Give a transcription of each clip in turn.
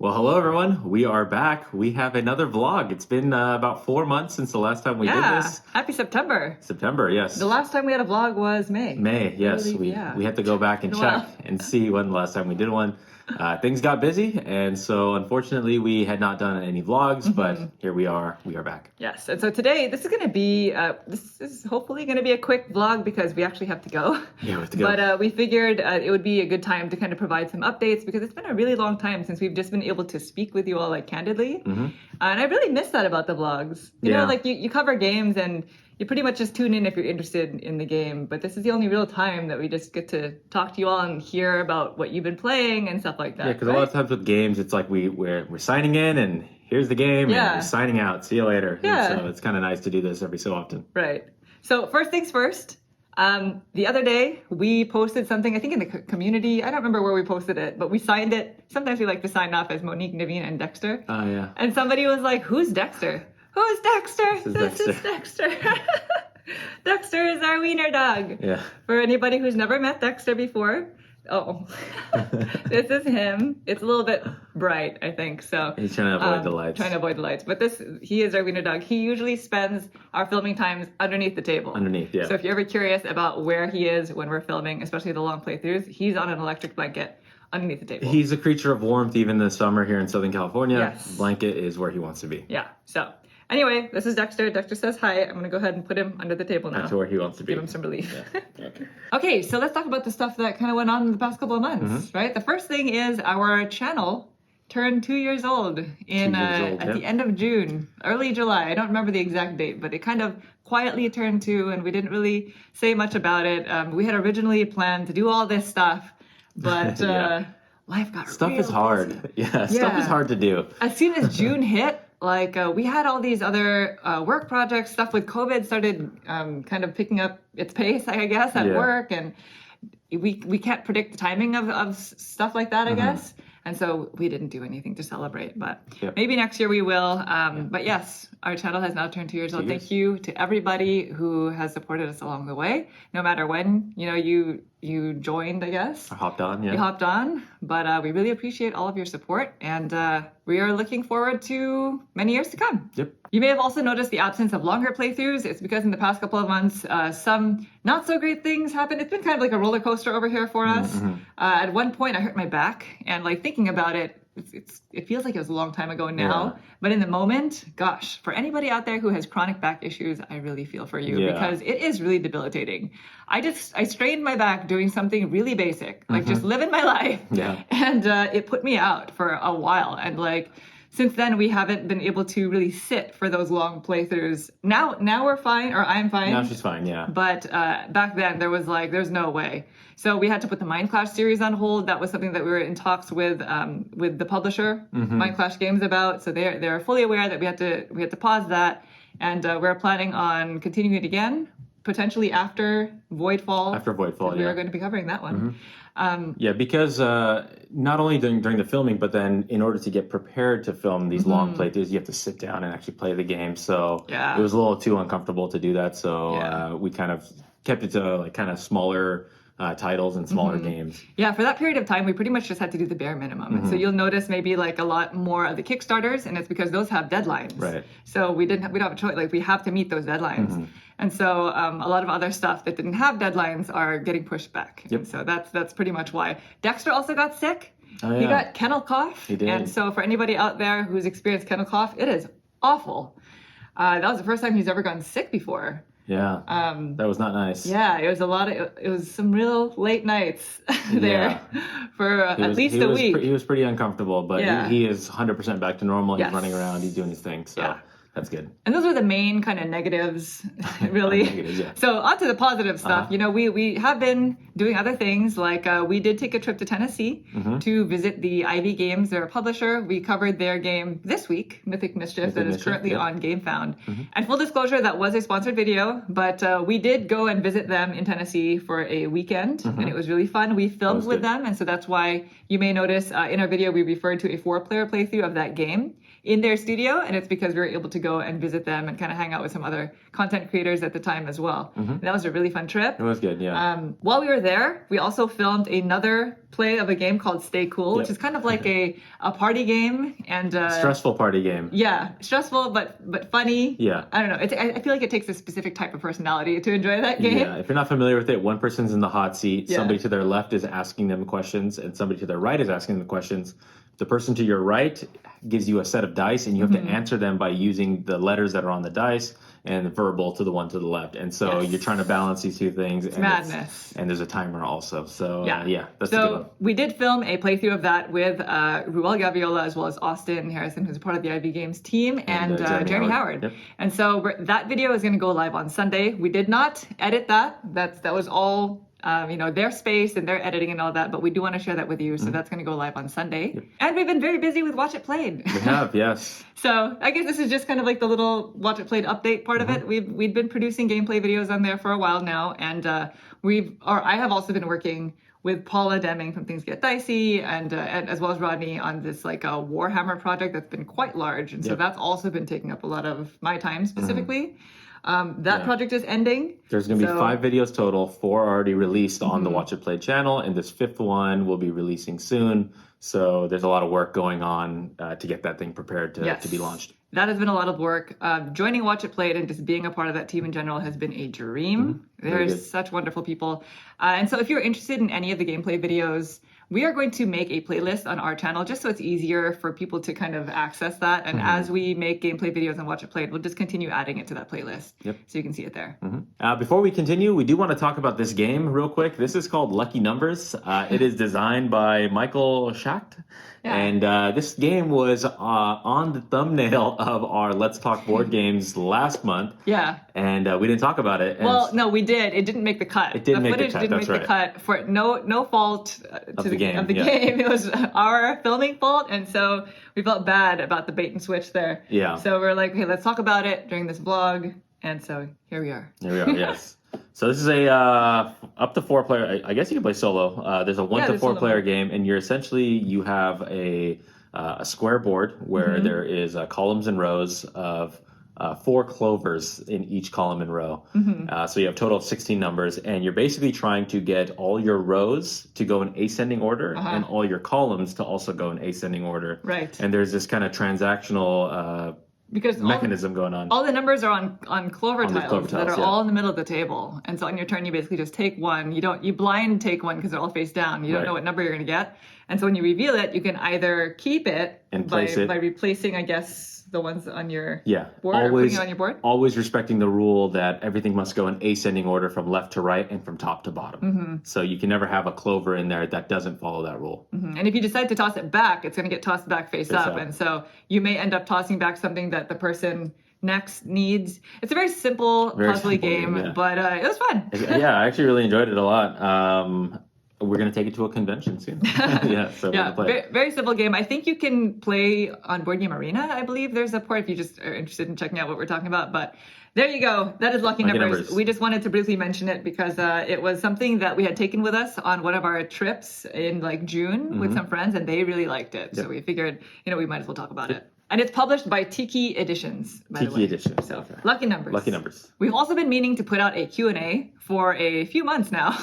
Well, hello everyone. We are back. We have another vlog. It's been about 4 months since the last time we did this. Happy September. September, yes. The last time we had a vlog was May. May, yes. Really, We had to go back and check and see when the last time we did one. Things got busy, and so unfortunately we had not done any vlogs, but here we are. We are back. Yes, and so today this is going to be, this is hopefully going to be a quick vlog because we actually have to go. Yeah, we have to go. But we figured it would be a good time to kind of provide some updates because it's been a really long time since we've just been able to speak with you all like candidly. And I really miss that about the vlogs. You know, like you cover games and you pretty much just tune in if you're interested in the game, but this is the only real time that we just get to talk to you all and hear about what you've been playing and stuff like that. Yeah, because a lot of times with games, it's like we're signing in and here's the game and we're signing out. See you later. Yeah. And so it's kind of nice to do this every so often. Right. So first things first, the other day we posted something, I think in the community, I don't remember where we posted it, but we signed it. Sometimes we like to sign off as Monique, Naveen, and Dexter. Oh, yeah. And somebody was like, who's Dexter? Who's Dexter? This is Dexter. Dexter is our wiener dog. Yeah. For anybody who's never met Dexter before, this is him. It's a little bit bright, I think. So he's trying to avoid the lights. Trying to avoid the lights. But he is our wiener dog. He usually spends our filming times underneath the table. Underneath, yeah. So if you're ever curious about where he is when we're filming, especially the long playthroughs, he's on an electric blanket underneath the table. He's a creature of warmth even in the summer here in Southern California. Yes. Blanket is where he wants to be. Yeah. So anyway, this is Dexter. Dexter says hi. I'm going to go ahead and put him under the table now. That's where he wants to be. Give him some relief. Yeah. Okay, so let's talk about the stuff that kind of went on in the past couple of months, right? The first thing is our channel turned 2 years old at the end of June, early July. I don't remember the exact date, but it kind of quietly turned 2 and we didn't really say much about it. We had originally planned to do all this stuff, but life got Stuff is hard. Yeah, stuff is hard to do. As soon as June hit, we had all these other work projects. Stuff with COVID started kind of picking up its pace, I guess, at work, and we can't predict the timing of stuff like that, I guess. And so we didn't do anything to celebrate, but maybe next year we will. But yes, our channel has now turned 2 years old. Thank you to everybody who has supported us along the way, no matter when you joined, I guess. I hopped on, yeah. You hopped on, but we really appreciate all of your support, and we are looking forward to many years to come. Yep. You may have also noticed the absence of longer playthroughs. It's because in the past couple of months, some not so great things happened. It's been kind of like a roller coaster over here for us. At one point, I hurt my back, and thinking about it, it feels like it was a long time ago now. But in the moment, gosh, for anybody out there who has chronic back issues, I really feel for you because it is really debilitating. I strained my back doing something really basic, like just living my life. Yeah. And it put me out for a while. And since then, we haven't been able to really sit for those long playthroughs. Now we're fine, or I'm fine. Now she's fine, yeah. But back then, there was there's no way. So we had to put the Mind Clash series on hold. That was something that we were in talks with the publisher, Mind Clash Games, about. So they're fully aware that we had to pause that, and we're planning on continuing it again, potentially after Voidfall. After Voidfall, we are going to be covering that one. Because not only during the filming, but then in order to get prepared to film these long playthroughs, you have to sit down and actually play the game. So it was a little too uncomfortable to do that. So we kind of kept it to kind of smaller titles and smaller games. Yeah, for that period of time, we pretty much just had to do the bare minimum. So you'll notice maybe a lot more of the Kickstarters, and it's because those have deadlines. Right. So we don't have a choice. We have to meet those deadlines. And so a lot of other stuff that didn't have deadlines are getting pushed back. Yep. And so that's pretty much why. Dexter also got sick. Oh, yeah. He got kennel cough. He did. And so for anybody out there who's experienced kennel cough, it is awful. That was the first time he's ever gotten sick before. Yeah, that was not nice. Yeah, it was some real late nights there for at least a week. He was pretty uncomfortable, but he is 100% back to normal. He's running around, he's doing his thing, so that's good. And those are the main kind of negatives, really. Negatives, yeah. So on to the positive stuff. We have been doing other things, we did take a trip to Tennessee to visit the Ivy Games, their publisher. We covered their game this week, Mythic Mischief, that is currently on GameFound. And full disclosure, that was a sponsored video, but we did go and visit them in Tennessee for a weekend, and it was really fun. We filmed with them, and so that's why you may notice in our video we referred to a 4-player playthrough of that game in their studio, and it's because we were able to go and visit them and kind of hang out with some other content creators at the time as well. That was a really fun trip. It was good, yeah. While we were there, we also filmed another play of a game called Stay Cool, which is kind of like a party game and stressful party game. Yeah, stressful but funny. Yeah, I don't know. I feel like it takes a specific type of personality to enjoy that game. Yeah, if you're not familiar with it, one person's in the hot seat. Somebody to their left is asking them questions, and somebody to their right is asking them questions. The person to your right gives you a set of dice, and you have to answer them by using the letters that are on the dice and verbal to the one to the left. And so you're trying to balance these two things. It's madness. And there's a timer also. So that's a good one. So we did film a playthrough of that with Ruel Gaviola as well as Austin Harrison, who's a part of the IV Games team, and Jeremy Howard. Yep. And so that video is going to go live on Sunday. We did not edit that. That was all their space and their editing and all that, but we do want to share that with you. So that's going to go live on Sunday. Yep. And we've been very busy with Watch It Played. We have, yes. So I guess this is just kind of like the little Watch It Played update part of it. We've been producing gameplay videos on there for a while now, and I have also been working with Paula Deming from Things Get Dicey and as well as Rodney on this like a Warhammer project that's been quite large, and so that's also been taking up a lot of my time specifically. That project is ending. There's going to be 5 videos total. 4 are already released on the Watch It Play channel, and this 5th one will be releasing soon. So there's a lot of work going on to get that thing prepared to be launched. That has been a lot of work. Joining Watch It Played and just being a part of that team in general has been a dream. There's such wonderful people. And so if you're interested in any of the gameplay videos, we are going to make a playlist on our channel just so it's easier for people to kind of access that. And as we make gameplay videos and Watch It Played, we'll just continue adding it to that playlist. So you can see it there. Before we continue, we do want to talk about this game real quick. This is called Lucky Numbers. It is designed by Michael Schacht. And this game was on the thumbnail of our Let's Talk Board Games last month. And we didn't talk about it. Well, no, we did. It didn't make the cut. It didn't make the cut. The footage didn't make the cut for no fault of the game. It was our filming fault, and so we felt bad about the bait and switch there. So we're like, hey, let's talk about it during this vlog, and so here we are. Yes. So this is a up to 4 player. I guess you can play solo. There's a 1 to 4 player game, and you have a square board where there is columns and rows of 4 clovers in each column and row. So you have a total of 16 numbers, and you're basically trying to get all your rows to go in ascending order and all your columns to also go in ascending order. Right. And there's this kind of transactional mechanism going on. All the numbers are on clover tiles that are all in the middle of the table. And so on your turn, you basically just take one. You blind take one because they're all face down. You don't know what number you're going to get. And so when you reveal it, you can either keep it and by replacing, I guess, the ones on your board, always, or putting it on your board. Always respecting the rule that everything must go in ascending order from left to right and from top to bottom. So you can never have a clover in there that doesn't follow that rule. And if you decide to toss it back, it's going to get tossed back face up. And so you may end up tossing back something that the person next needs. It's a very simple puzzly game, but it was fun. I actually really enjoyed it a lot. We're going to take it to a convention soon. Very simple game. I think you can play on Board Game Arena, I believe. There's a port if you just are interested in checking out what we're talking about. But there you go. That is Lucky Numbers. We just wanted to briefly mention it because it was something that we had taken with us on one of our trips in like June with some friends, and they really liked it. So we figured, we might as well talk about it. And it's published by Tiki Editions, by the way. Editions. So, Lucky Numbers. Lucky Numbers. We've also been meaning to put out a Q&A for a few months now,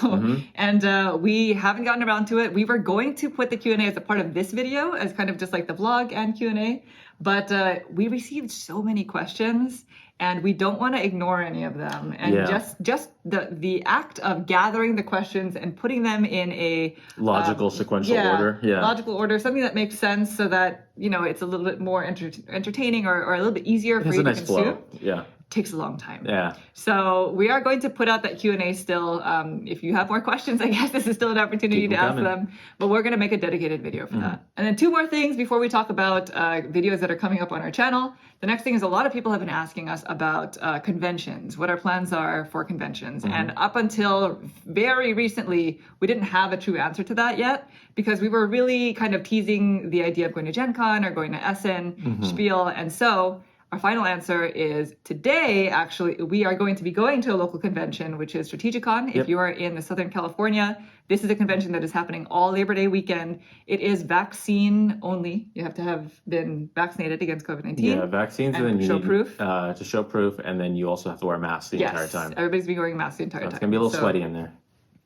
and we haven't gotten around to it. We were going to put the Q&A as a part of this video, as kind of just like the vlog and Q&A, but we received so many questions, and we don't want to ignore any of them. And just the act of gathering the questions and putting them in a logical sequential order. Logical order, something that makes sense so that, it's a little bit more entertaining or a little bit easier for you to consume. Flow. Takes a long time. So we are going to put out that Q&A still. If you have more questions, I guess this is still an opportunity to ask them. But we're going to make a dedicated video for that. And then 2 more things before we talk about videos that are coming up on our channel. The next thing is a lot of people have been asking us about conventions, what our plans are for conventions. And up until very recently, we didn't have a true answer to that yet because we were really kind of teasing the idea of going to Gen Con or going to Essen, Spiel. And so our final answer is today, actually, we are going to be going to a local convention, which is Strategicon. If you are in the Southern California, this is a convention that is happening all Labor Day weekend. It is vaccine only. You have to have been vaccinated against COVID-19. Yeah, vaccines and then you show need proof. To show proof, and then you also have to wear a mask the entire time. Everybody's been wearing masks the entire time. It's going to be a little sweaty in there.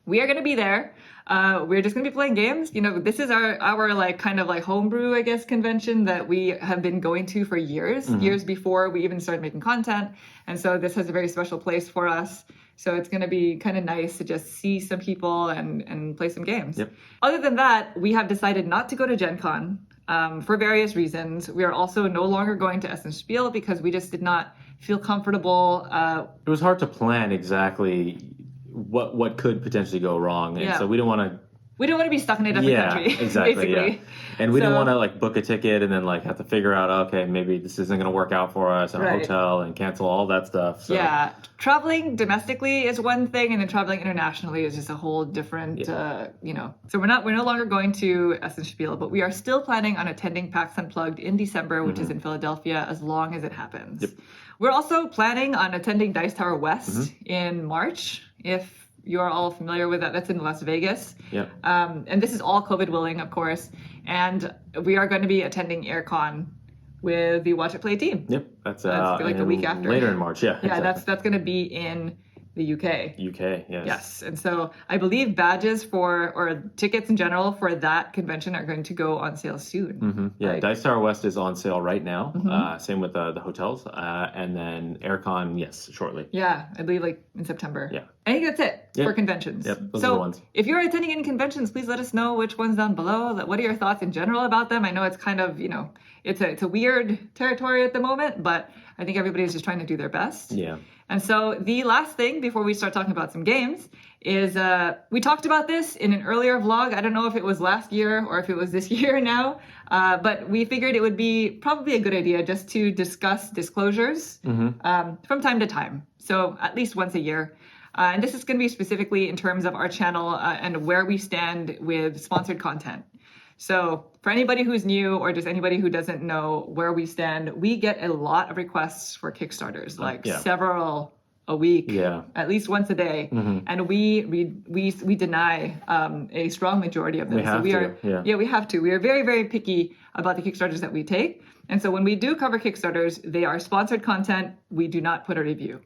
we are going to be there. We're just going to be playing games. This is our like kind of like homebrew, I guess, convention that we have been going to for years before we even started making content. And so this has a very special place for us. So it's going to be kind of nice to just see some people and play some games. Yep. Other than that, we have decided not to go to Gen Con for various reasons. We are also no longer going to Essen Spiel because we just did not feel comfortable. It was hard to plan exactly what could potentially go wrong, and so we don't want to be stuck in a different country. Exactly, basically. Yeah. And we didn't want to like book a ticket and then like have to figure out, okay, maybe this isn't going to work out for us in a hotel and cancel all that stuff. So. Yeah, traveling domestically is one thing, and then traveling internationally is just a whole different, So we're no longer going to Essen Spiel, but we are still planning on attending PAX Unplugged in December, which is in Philadelphia, as long as it happens. Yep. We're also planning on attending Dice Tower West in March, if you're all familiar with that. That's in Las Vegas. Yeah. And this is all COVID willing, of course. And we are going to be attending AirCon with the Watch It Play team. Yep. That's like the week after. Later in March, yeah. Yeah, exactly. that's going to be in the UK. UK, yes. Yes. And so I believe badges or tickets in general for that convention are going to go on sale soon. Yeah, right? Dice Tower West is on sale right now. Same with the hotels. And then AirCon, yes, shortly. Yeah, I believe like in September. Yeah. I think that's it for conventions. Yep, those are the ones. If you're attending any conventions, please let us know which ones down below. What are your thoughts in general about them? I know it's kind of, it's a weird territory at the moment, but I think everybody's just trying to do their best. Yeah. And so the last thing before we start talking about some games is we talked about this in an earlier vlog. I don't know if it was last year or if it was this year now, but we figured it would be probably a good idea just to discuss disclosures from time to time. So at least once a year. And this is going to be specifically in terms of our channel and where we stand with sponsored content. So for anybody who's new or just anybody who doesn't know where we stand, we get a lot of requests for Kickstarters, several a week, at least once a day, and we deny a strong majority of them. We have to. We are very, very picky about the Kickstarters that we take, and so when we do cover Kickstarters, they are sponsored content. We do not put a review.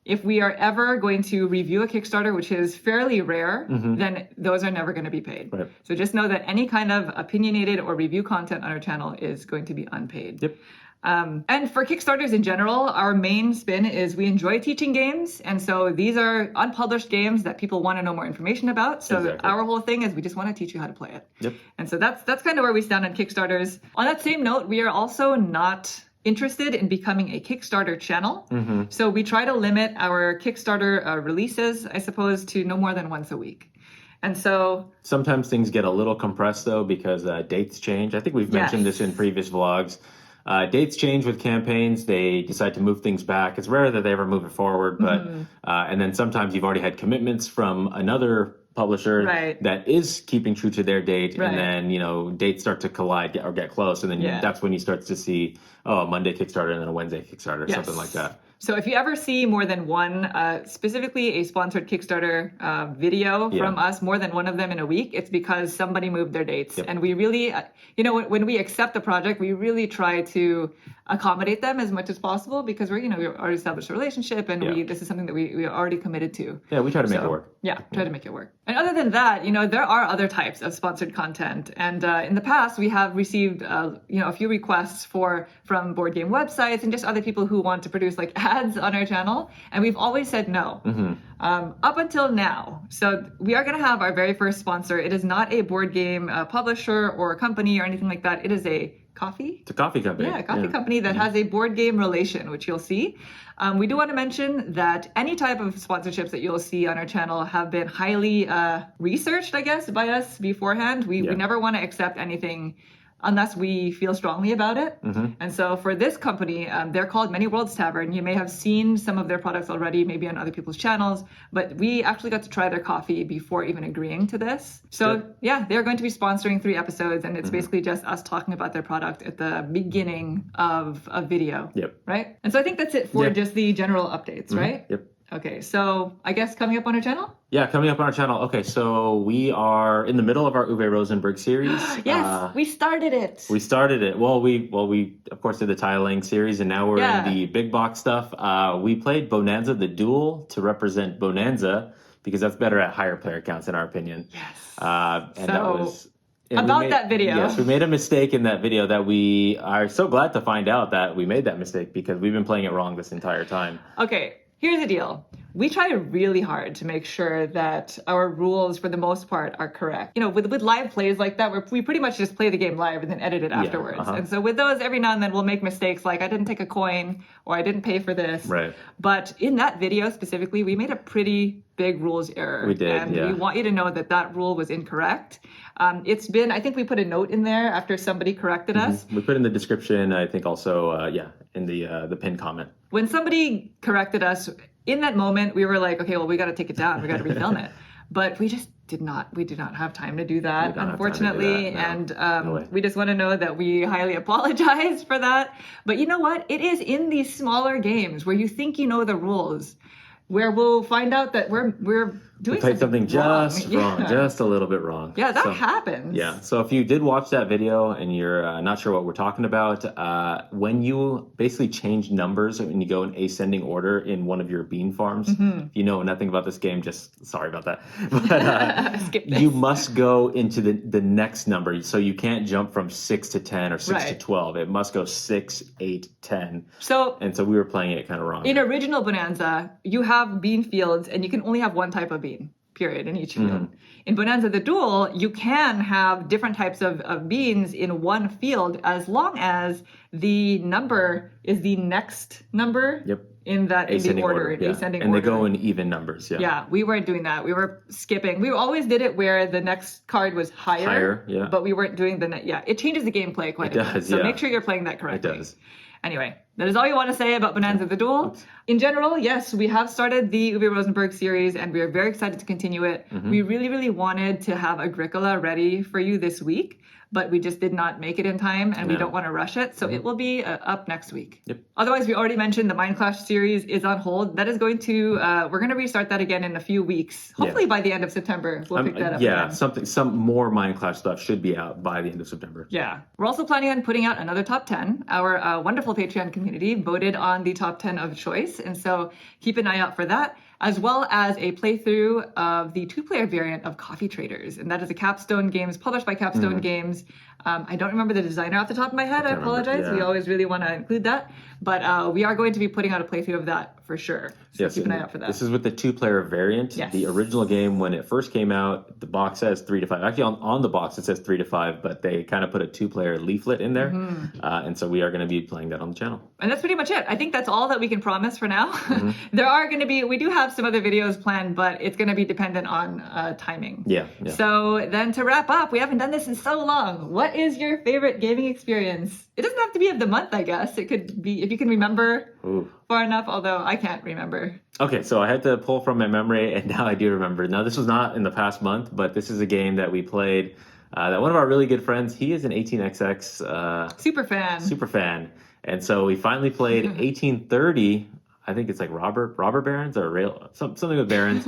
If we are ever going to review a Kickstarter, which is fairly rare, then those are never going to be paid. Right. So just know that any kind of opinionated or review content on our channel is going to be unpaid. Yep. And for Kickstarters in general, our main spin is we enjoy teaching games. And so these are unpublished games that people want to know more information about. So our whole thing is we just want to teach you how to play it. Yep. And so that's kind of where we stand on Kickstarters. On that same note, we are also not interested in becoming a Kickstarter channel. So we try to limit our Kickstarter releases, I suppose, to no more than once a week. And so sometimes things get a little compressed though because dates change. I think we've mentioned this in previous vlogs. Dates change with campaigns. They decide to move things back. It's rare that they ever move it forward, but and then sometimes you've already had commitments from another publisher that is keeping true to their date, and then dates start to collide or get close, and then that's when you start to see a Monday Kickstarter and then a Wednesday Kickstarter, something like that. So if you ever see more than one, specifically a sponsored Kickstarter video from us, more than one of them in a week, it's because somebody moved their dates. And we really, when we accept the project, we really try to accommodate them as much as possible because we already established a relationship and this is something that we are already committed to. Yeah, we try to make it work. Yeah, try to make it work. And other than that, there are other types of sponsored content. And in the past, we have received, a few requests from board game websites and just other people who want to produce like ads on our channel. And we've always said no. Up until now. So we are going to have our very first sponsor. It is not a board game publisher or company or anything like that. It is a coffee? It's a coffee company. Yeah, a coffee company that has a board game relation, which you'll see. We do want to mention that any type of sponsorships that you'll see on our channel have been highly researched, I guess, by us beforehand. We never want to accept anything unless we feel strongly about it. And so for this company, they're called Many Worlds Tavern. You may have seen some of their products already, maybe on other people's channels, but we actually got to try their coffee before even agreeing to this. So they're going to be sponsoring 3 episodes, and it's basically just us talking about their product at the beginning of a video, right? And so I think that's it for just the general updates, right? Yep. Okay, so I guess coming up on our channel? Yeah, coming up on our channel. Okay, so we are in the middle of our Uwe Rosenberg series. Yes, we started it. We started it. Well, we of course did the tiling series, and now we're in the big box stuff. We played Bonanza the Duel to represent Bonanza because that's better at higher player counts in our opinion. Yes. And that was... that video. Yes, we made a mistake in that video that we are so glad to find out that we made that mistake because we've been playing it wrong this entire time. Okay, here's the deal. We try really hard to make sure that our rules, for the most part, are correct. You know, with live plays like that, where we pretty much just play the game live and then edit it afterwards. And so with those, every now and then we'll make mistakes like I didn't take a coin or I didn't pay for this. Right. But in that video specifically, we made a pretty big rules error. We did, and we want you to know that that rule was incorrect. It's been, I think we put a note in there after somebody corrected us. We put in the description, I think also, in the pinned comment. When somebody corrected us, in that moment, we were like, okay, well, we got to take it down. We got to refilm it. But we just did not have time to do that, unfortunately. And we just want to know that we highly apologize for that. But you know what? It is in these smaller games where you think you know the rules, where we'll find out that we're doing something just wrong, just a little bit wrong. Yeah, that happens. Yeah, so if you did watch that video and you're not sure what we're talking about, when you basically change numbers and you go in ascending order in one of your bean farms, if you know nothing about this game, just sorry about that. But you must go into the next number. So you can't jump from 6 to 10 or 6 to 12. It must go 6, 8, 10. And so we were playing it kind of wrong. In original Bonanza, you have bean fields and you can only have one type of bean. Period, in each field. In Bonanza the Duel, you can have different types of beans in one field as long as the number is the next number in that ascending order. And they go in even numbers. Yeah, we weren't doing that. We were skipping. We always did it where the next card was higher, but we weren't doing it changes the gameplay quite a bit. So make sure you're playing that correctly. It does. Anyway, that is all you want to say about Bonanza the Duel. In general, yes, we have started the Uwe Rosenberg series, and we are very excited to continue it. We really, really wanted to have Agricola ready for you this week, but we just did not make it in time, and we don't want to rush it, so it will be up next week. Otherwise, we already mentioned the Mind Clash series is on hold. That is going to, we're going to restart that again in a few weeks. Hopefully by the end of September, we'll pick that up again. Some more Mind Clash stuff should be out by the end of September. Yeah. We're also planning on putting out another top 10. Our wonderful Patreon community voted on the top 10 of choice, and so keep an eye out for that, as well as a playthrough of the 2-player variant of Coffee Traders, and that is a Capstone Games, published by Capstone Games. I don't remember the designer off the top of my head. I apologize. We always really want to include that, but we are going to be putting out a playthrough of that for sure. So keep an eye out for that. This is with the 2-player variant. The original game, when it first came out, the box says 3 to 5. Actually, on the box it says 3 to 5, but they kind of put a 2-player leaflet in there, and so we are going to be playing that on the channel. And that's pretty much it. I think that's all that we can promise for now. We do have some other videos planned, but it's going to be dependent on timing. So then to wrap up, we haven't done this in so long. What is your favorite gaming experience? It doesn't have to be of the month, I guess. It could be, if you can remember far enough, although I can't remember. Okay, so I had to pull from my memory, and now I do remember. Now, this was not in the past month, but this is a game that we played that one of our really good friends, he is an 18XX super fan. And so we finally played 1830. I think it's like Robber Barons or something with Barons.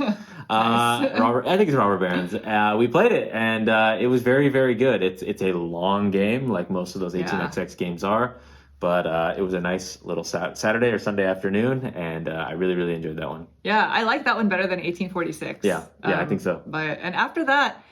I think it's Robber Barons. We played it, and it was very, very good. It's a long game, like most of those 18XX games are, but it was a nice little Saturday or Sunday afternoon, and I really, really enjoyed that one. Yeah, I like that one better than 1846. Yeah, I think so. And after that,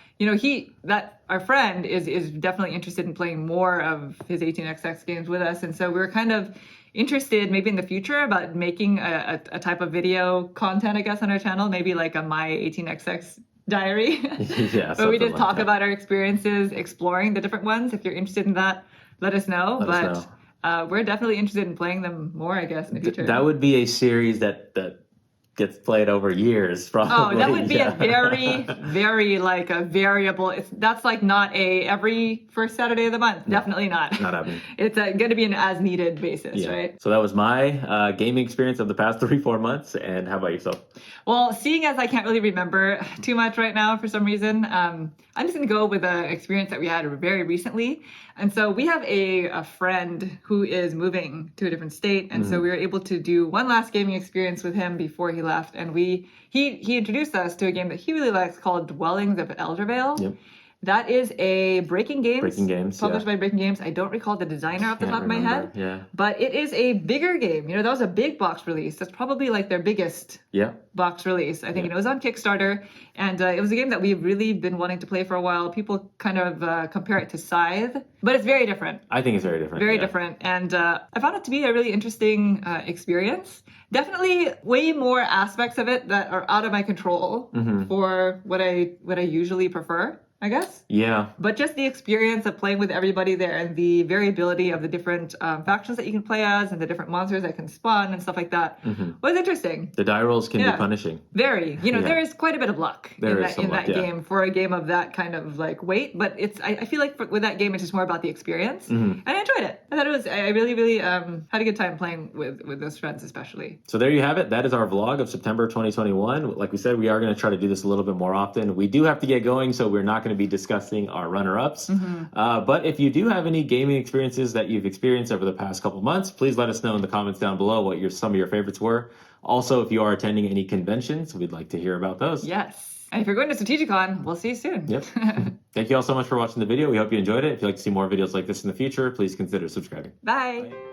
our friend is definitely interested in playing more of his 18XX games with us, and so we were kind of interested maybe in the future about making a type of video content, I guess, on our channel, maybe like a My 18XX diary. But we just talk about our experiences exploring the different ones. If you're interested in that, let us know. We're definitely interested in playing them more, I guess, in the future. That would be a series that gets played over years, probably. Oh, that would be a very, very like a variable. That's like not every first Saturday of the month. No, definitely not. Not happening. It's going to be an as needed basis, right? So that was my gaming experience of the past 3-4 months. And how about yourself? Well, seeing as I can't really remember too much right now for some reason, I'm just going to go with an experience that we had very recently. And so we have a friend who is moving to a different state. And so we were able to do one last gaming experience with him before he left. And he introduced us to a game that he really likes called Dwellings of Eldervale. Yep. That is a Breaking Games. Breaking Games, published by Breaking Games. I don't recall the designer off the top of my head. Yeah. But it is a bigger game. You know, that was a big box release. That's probably like their biggest box release. I think it was on Kickstarter. And it was a game that we've really been wanting to play for a while. People kind of compare it to Scythe, but it's very different. I think it's very different. Very different. And I found it to be a really interesting experience. Definitely way more aspects of it that are out of my control for what I usually prefer, I guess. Yeah. But just the experience of playing with everybody there and the variability of the different factions that you can play as and the different monsters that can spawn and stuff like that was interesting. The die rolls can be punishing. Very. You know, there is quite a bit of luck in that game for a game of that kind of like weight. But I feel like with that game, it's just more about the experience. And I enjoyed it. I thought it was, I really, really had a good time playing with those friends, especially. So there you have it. That is our vlog of September 2021. Like we said, we are going to try to do this a little bit more often. We do have to get going, so we're not going to be discussing our runner-ups. But if you do have any gaming experiences that you've experienced over the past couple months, please let us know in the comments down below what some of your favorites were. Also, if you are attending any conventions, we'd like to hear about those. Yes. And if you're going to Strategicon, we'll see you soon. Yep. Thank you all so much for watching the video. We hope you enjoyed it. If you'd like to see more videos like this in the future, please consider subscribing. Bye.